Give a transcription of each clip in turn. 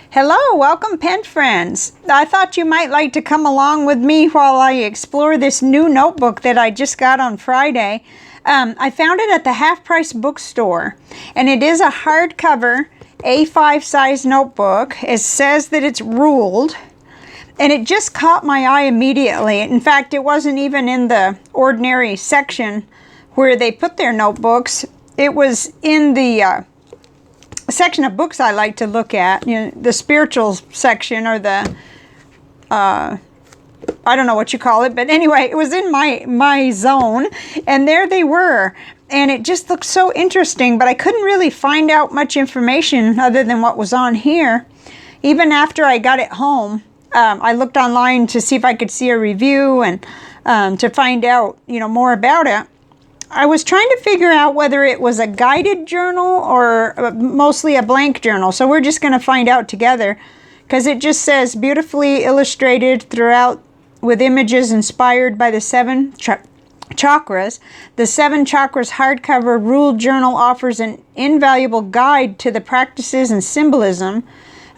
Hello, welcome pen friends. I thought you might like to come along with me while I explore this new notebook that I just got on Friday. I found it at the Half Price Bookstore, and it is a hardcover A5 size notebook. It says that it's ruled, and it just caught my eye immediately. In fact, it wasn't even in the ordinary section where they put their notebooks. It was in the section of books I like to look at, you know, the spiritual section, or the I don't know what you call it, but anyway, it was in my zone, and there they were, and it just looked so interesting, but I couldn't really find out much information other than what was on here. Even after I got it home, I looked online to see if I could see a review and to find out, you know, more about it. I was trying to figure out whether it was a guided journal or mostly a blank journal. So we're just going to find out together, because it just says beautifully illustrated throughout with images inspired by the seven chakras. The Seven Chakras hardcover ruled journal offers an invaluable guide to the practices and symbolism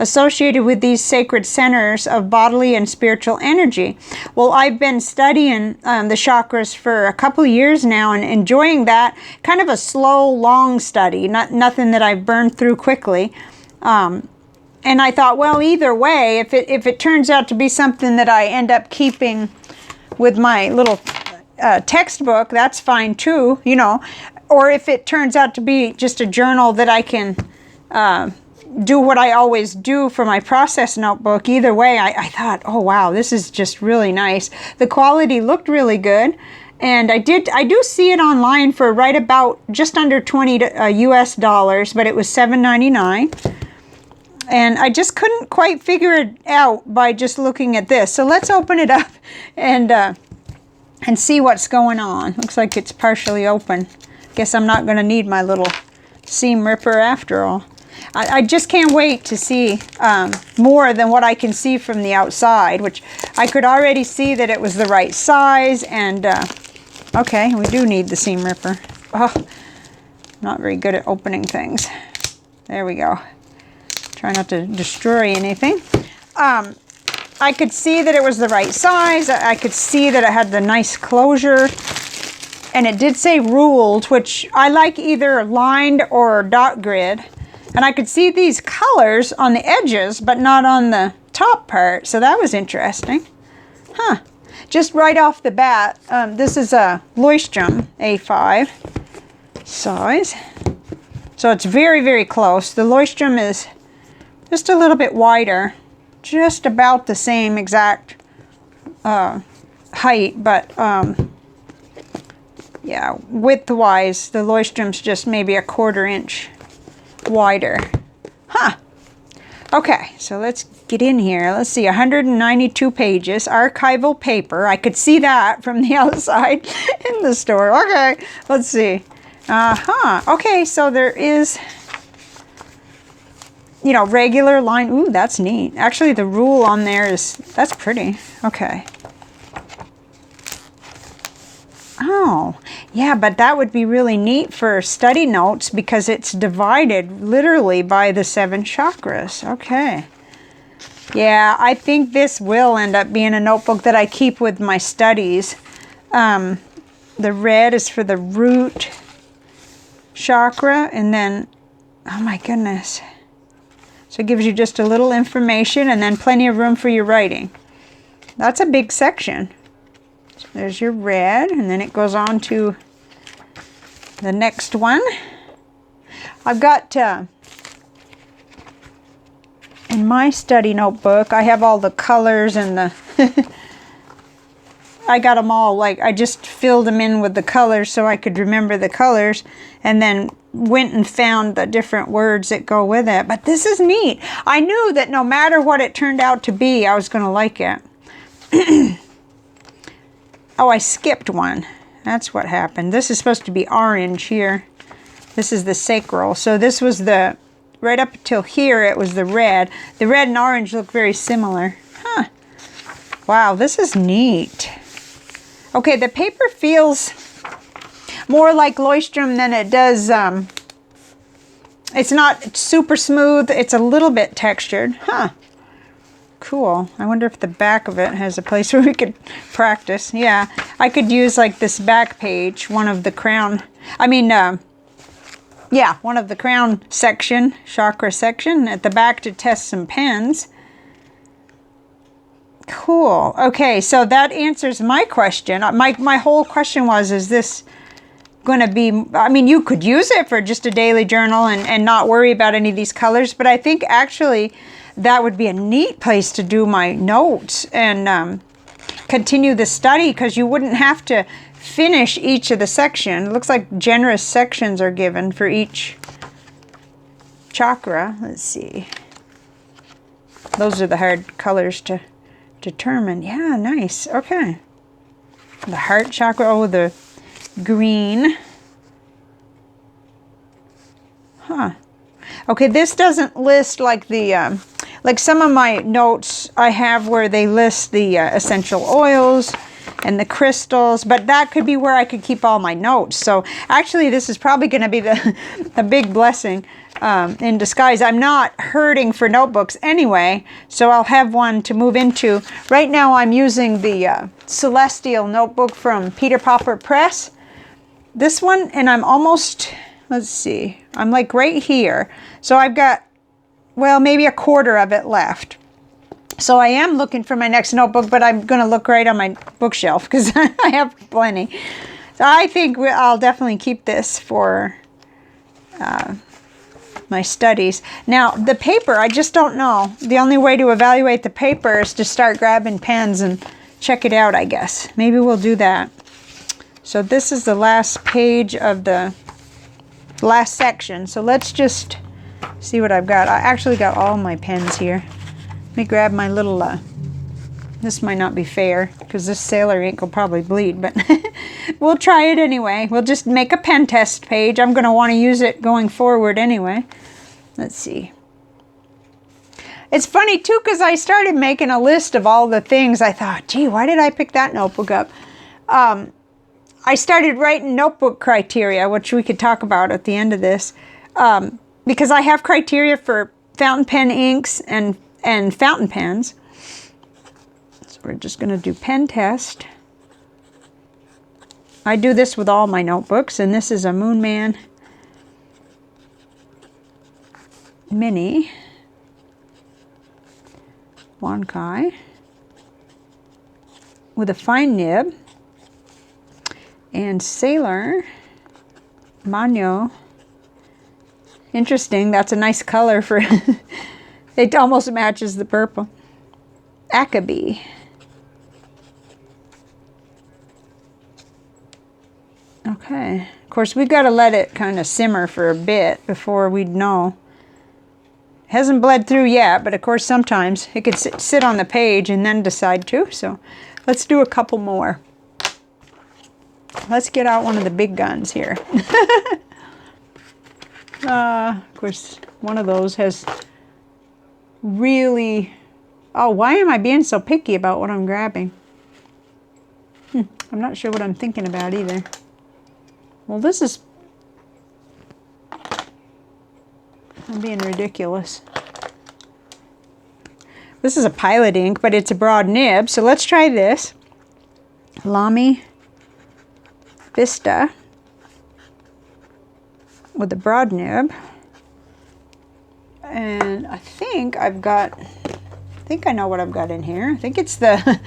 associated with these sacred centers of bodily and spiritual energy. Well, I've been studying the chakras for a couple of years now and enjoying that. Kind of a slow, long study, nothing that I've burned through quickly. And I thought, well, either way, if it turns out to be something that I end up keeping with my little textbook, that's fine too, you know. Or if it turns out to be just a journal that I can do what I always do for my process notebook. Either way, I thought, oh wow, this is just really nice. The quality looked really good, and I do see it online for right about just under $20 US dollars, but it was $7.99, and I just couldn't quite figure it out by just looking at this. So let's open it up and see what's going on. Looks like it's partially open. Guess I'm not going to need my little seam ripper after all. I just can't wait to see more than what I can see from the outside, which I could already see that it was the right size. And okay, we do need the seam ripper. Oh, not very good at opening things. There we go. Try not to destroy anything. I could see that it was the right size. I could see that it had the nice closure. And it did say ruled, which I like either lined or dot grid. And I could see these colors on the edges, but not on the top part. So that was interesting. Huh. Just right off the bat, this is a Leuchtturm A5 size. So it's very, very close. The Leuchtturm is just a little bit wider. Just about the same exact height, but yeah, width-wise, the Leuchtturm's just maybe a 1/4 inch wider. Huh. Okay, so let's get in here. Let's see, 192 pages, archival paper. I could see that from the outside in the store. Okay, let's see. Okay, so there is, you know, regular line. Ooh, that's neat. Actually, the rule on there that's pretty. Okay. Oh, yeah, but that would be really neat for study notes because it's divided literally by the 7 chakras. Okay. Yeah, I think this will end up being a notebook that I keep with my studies. The red is for the root chakra, and then, oh my goodness. So it gives you just a little information and then plenty of room for your writing. That's a big section. There's your red, and then it goes on to the next one. I've got, in my study notebook, I have all the colors and the, I got them all, like, I just filled them in with the colors so I could remember the colors, and then went and found the different words that go with it. But this is neat. I knew that no matter what it turned out to be, I was going to like it. Oh, I skipped one. That's what happened. This is supposed to be orange here. This is the sacral. So this was the, right up until here, it was the red. The red and orange look very similar. Huh. Wow, this is neat. Okay, the paper feels more like Leuchtturm than it does It's not super smooth. It's a little bit textured. Huh. Cool. I wonder if the back of it has a place where we could practice. Yeah, I could use like this back page, one of the crown. Yeah, one of the crown section, chakra section at the back to test some pens. Cool. Okay, so that answers my question. My whole question was, is this going to be, I mean, you could use it for just a daily journal and not worry about any of these colors, but I think actually that would be a neat place to do my notes and continue the study, because you wouldn't have to finish each of the section. It looks like generous sections are given for each chakra. Let's see. Those are the hard colors to determine. Yeah, nice. Okay. The heart chakra. Oh, the green. Huh. Okay, this doesn't list like the, like some of my notes I have where they list the essential oils and the crystals, but that could be where I could keep all my notes. So actually this is probably going to be the big blessing in disguise. I'm not hurting for notebooks anyway, so I'll have one to move into. Right now I'm using the Celestial notebook from Peter Popper Press. This one, and I'm almost, let's see, I'm like right here. So I've got, well, maybe a quarter of it left. So I am looking for my next notebook, but I'm going to look right on my bookshelf because I have plenty. So I think I'll definitely keep this for my studies. Now, the paper, I just don't know. The only way to evaluate the paper is to start grabbing pens and check it out, I guess. Maybe we'll do that. So this is the last page of the last section. So let's just see what I've got. I actually got all my pens here. Let me grab my little, this might not be fair because this sailor ink will probably bleed, but we'll try it anyway. We'll just make a pen test page. I'm going to want to use it going forward anyway. Let's see. It's funny too because I started making a list of all the things. I thought, gee, why did I pick that notebook up? I started writing notebook criteria, which we could talk about at the end of this, because I have criteria for fountain pen inks and fountain pens. So we're just going to do pen test. I do this with all my notebooks, and this is a Moon Man Mini Wankai with a fine nib, and Sailor Manyo. Interesting, that's a nice color for it almost matches the purple. Akabe. Okay, of course we've got to let it kind of simmer for a bit before we'd know. Hasn't bled through yet, but of course sometimes it could sit on the page and then decide to. So let's do a couple more. Let's get out one of the big guns here. Of course, one of those has really... Oh, why am I being so picky about what I'm grabbing? I'm not sure what I'm thinking about either. Well, this is... I'm being ridiculous. This is a Pilot ink, but it's a broad nib, so let's try this. Lamy Vista with a broad nib. And I think I've got, I think I know what I've got in here. I think it's the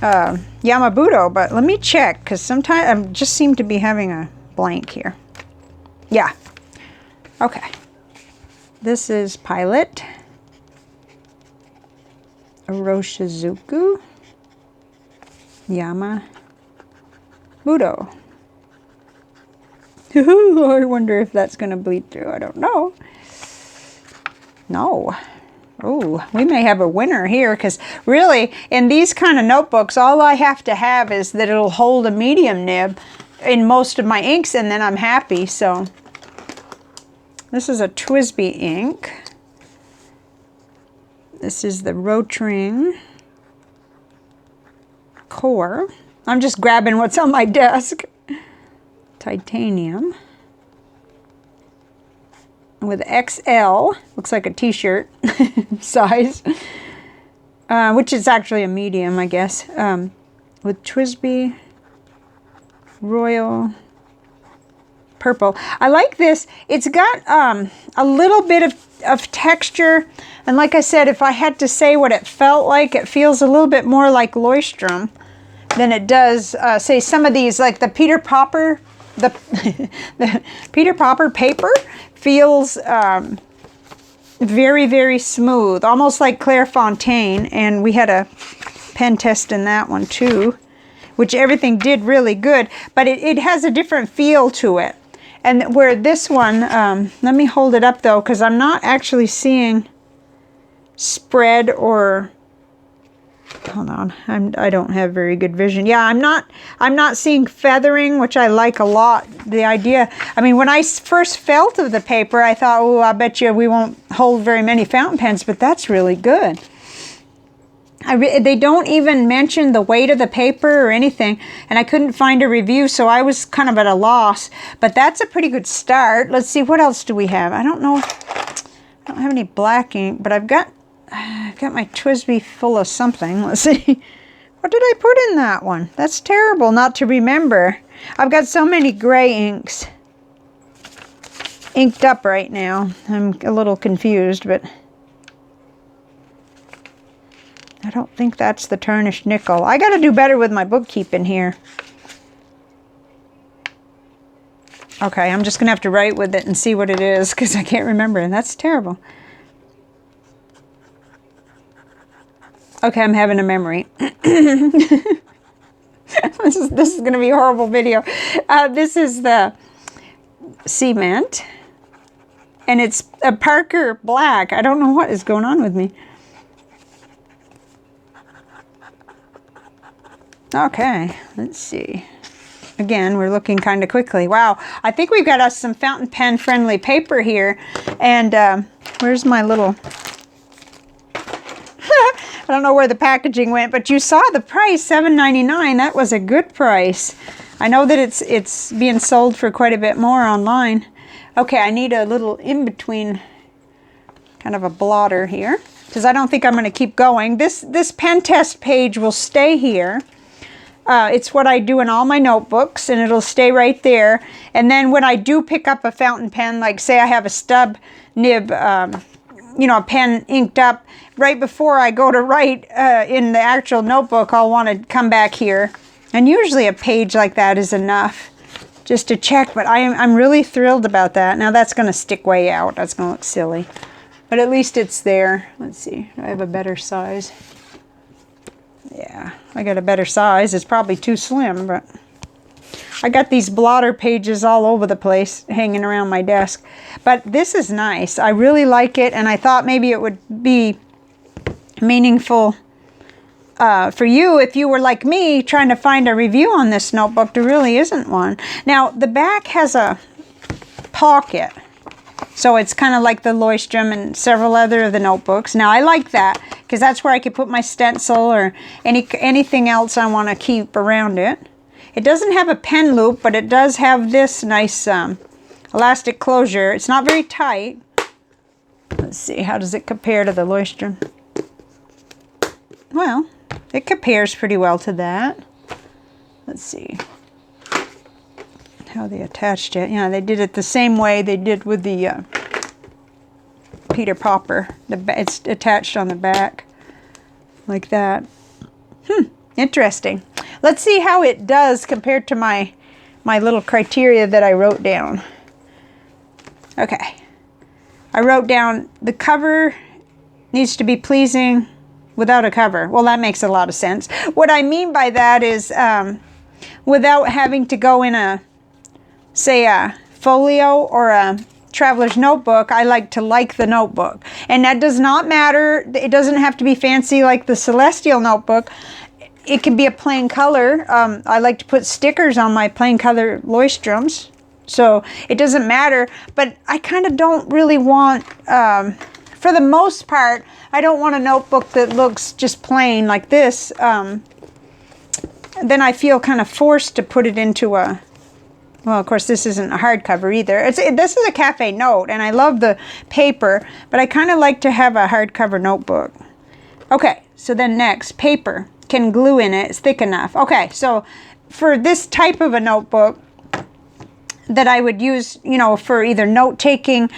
Yamabudo, but let me check because sometimes I just seem to be having a blank here. Yeah. Okay. This is Pilot. Oroshizuku. Yamabudo. I wonder if that's going to bleed through. I don't know. No. Oh, we may have a winner here because really in these kind of notebooks, all I have to have is that it'll hold a medium nib in most of my inks and then I'm happy. So this is a Twisby ink. This is the Rotring Core. I'm just grabbing what's on my desk. Titanium with XL, looks like a t-shirt size, which is actually a medium, I guess, with Twisby Royal Purple. I like this. It's got a little bit of texture, and like I said, if I had to say what it felt like, it feels a little bit more like Leuchtturm than it does, say, some of these, like the Peter Popper, the Peter Popper paper feels very, very smooth, almost like Clairefontaine, and we had a pen test in that one too, which everything did really good, but it has a different feel to it. And where this one, let me hold it up though, because I'm not actually seeing spread or, hold on, I don't have very good vision. Yeah, I'm not seeing feathering, which I like a lot. The idea, I mean, when I first felt of the paper, I thought, oh, I bet you we won't hold very many fountain pens, but that's really good. They don't even mention the weight of the paper or anything, and I couldn't find a review, so I was kind of at a loss. But that's a pretty good start. Let's see, what else do we have? I don't know. I don't have any black ink, but I've got my Twisby full of something. Let's see. What did I put in that one? That's terrible not to remember. I've got so many gray inks inked up right now. I'm a little confused, but I don't think that's the tarnished nickel. I got to do better with my bookkeeping here. Okay, I'm just going to have to write with it and see what it is, because I can't remember, and that's terrible. Okay, I'm having a memory. This is going to be a horrible video. This is the cement, and it's a Parker black. I don't know what is going on with me. Okay, let's see. Again, we're looking kind of quickly. Wow, I think we've got us some fountain pen friendly paper here. And where's my little... I don't know where the packaging went, but you saw the price, $7.99. That was a good price. I know that it's being sold for quite a bit more online. Okay, I need a little in-between, kind of a blotter here, because I don't think I'm going to keep going. This pen test page will stay here. It's what I do in all my notebooks, and it'll stay right there. And then when I do pick up a fountain pen, like say I have a stub nib, you know, a pen inked up, right before I go to write in the actual notebook, I'll want to come back here. And usually a page like that is enough just to check, but I'm really thrilled about that. Now that's going to stick way out. That's going to look silly. But at least it's there. Let's see. I have a better size. Yeah, I got a better size. It's probably too slim, but I got these blotter pages all over the place hanging around my desk. But this is nice. I really like it, and I thought maybe it would be meaningful for you if you were like me trying to find a review on this notebook. There really isn't one. Now, the back has a pocket. So it's kind of like the Leuchtturm and several other of the notebooks. Now I like that because that's where I could put my stencil or anything else I want to keep around it. It doesn't have a pen loop, but it does have this nice elastic closure. It's not very tight. Let's see, how does it compare to the Leuchtturm? Well, it compares pretty well to that. Let's see how they attached it. Yeah, they did it the same way they did with the Peter Popper. It's attached on the back like that. Interesting. Let's see how it does compared to my little criteria that I wrote down. Okay. I wrote down the cover needs to be pleasing without a cover. Well, that makes a lot of sense. What I mean by that is without having to go in say a folio or a traveler's notebook, I like the notebook. And that does not matter. It doesn't have to be fancy like the Celestial notebook. It can be a plain color. I like to put stickers on my plain color Leuchtturms. So it doesn't matter. But I kind of don't really want, for the most part, I don't want a notebook that looks just plain like this. Then I feel kind of forced to put it into a Well, of course, this isn't a hardcover either. This is a cafe note, and I love the paper, but I kind of like to have a hardcover notebook. Okay, so then next, paper. Can glue in it. It's thick enough. Okay, so for this type of a notebook that I would use, you know, for either note-taking,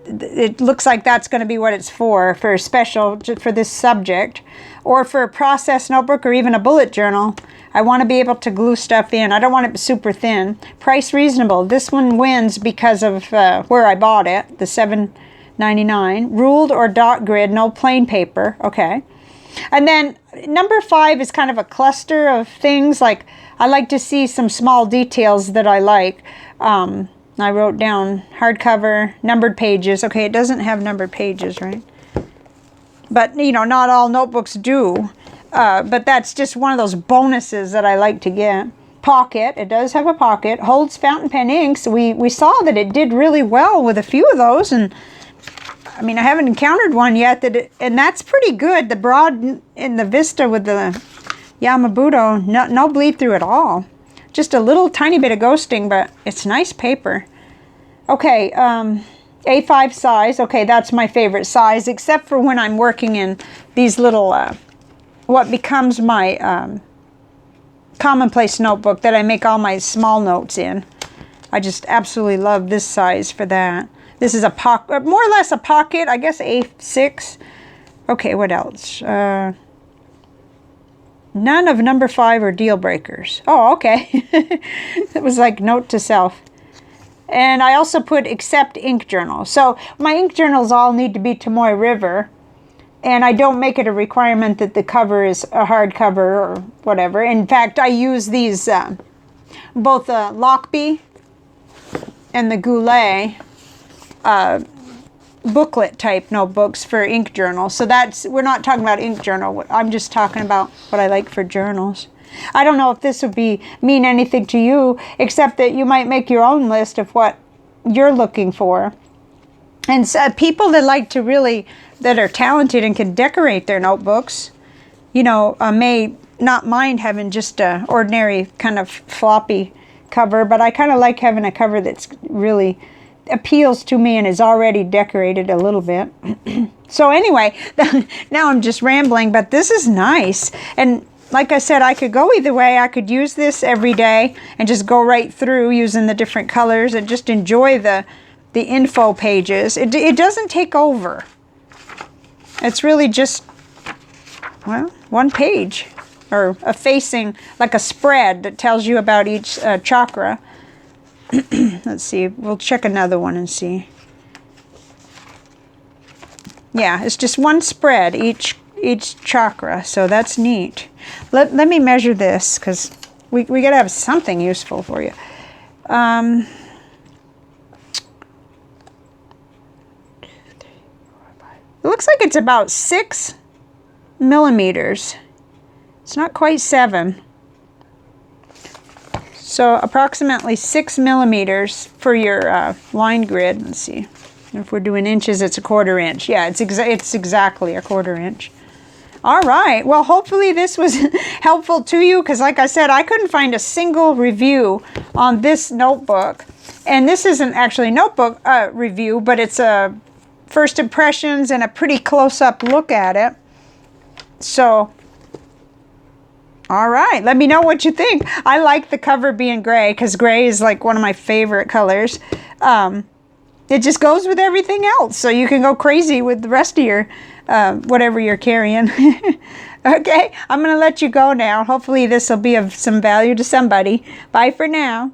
it looks like that's going to be what it's for special for this subject, or for a process notebook or even a bullet journal. I want to be able to glue stuff in. I don't want it super thin. Price reasonable. This one wins because of where I bought it, the $7.99. Ruled or dot grid, no plain paper. Okay. And then number 5 is kind of a cluster of things. Like, I like to see some small details that I like. I wrote down hardcover, numbered pages. Okay, it doesn't have numbered pages, right? But, you know, not all notebooks do. But that's just one of those bonuses that I like to get. Pocket. It does have a pocket. Holds fountain pen inks. We saw that it did really well with a few of those, and I mean, I haven't encountered one yet and that's pretty good. The broad in the Vista with the Yamabudo, no bleed through at all. Just a little tiny bit of ghosting, but it's nice paper. Okay, A5 size. Okay, that's my favorite size, except for when I'm working in these little, what becomes my commonplace notebook that I make all my small notes in. I just absolutely love this size for that. This is a pocket, more or less a pocket, I guess A6. Okay, what else? None of number 5 are deal breakers. Oh, okay. It was like note to self. And I also put except ink journal. So my ink journals all need to be Tomoe River. And I don't make it a requirement that the cover is a hardcover or whatever. In fact, I use these, both the Lockbee and the Goulet booklet type notebooks for ink journals. So we're not talking about ink journal. I'm just talking about what I like for journals. I don't know if this would mean anything to you, except that you might make your own list of what you're looking for. And people that like to really, that are talented and can decorate their notebooks, you know, may not mind having just a ordinary kind of floppy cover, but I kind of like having a cover that's really appeals to me and is already decorated a little bit. So anyway, now I'm just rambling, but this is nice. And like I said, I could go either way. I could use this every day and just go right through using the different colors and just enjoy the info pages. It doesn't take over. It's really just, well, one page, or a facing, like a spread that tells you about each chakra. Let's see, we'll check another one and see. Yeah, it's just one spread each chakra, so that's neat. Let me measure this, because we got to have something useful for you. It looks like it's about 6 millimeters. It's not quite 7. So approximately 6 millimeters for your line grid. Let's see. If we're doing inches, it's a 1/4 inch. Yeah, it's exactly a 1/4 inch. All right. Well, hopefully this was helpful to you, because like I said, I couldn't find a single review on this notebook. And this isn't actually a notebook review, but it's a first impressions and a pretty close-up look at it. So, all right, let me know what you think. I like the cover being gray, because gray is like one of my favorite colors. It just goes with everything else, so you can go crazy with the rest of your whatever you're carrying. Okay, I'm going to let you go now. Hopefully this will be of some value to somebody. Bye for now.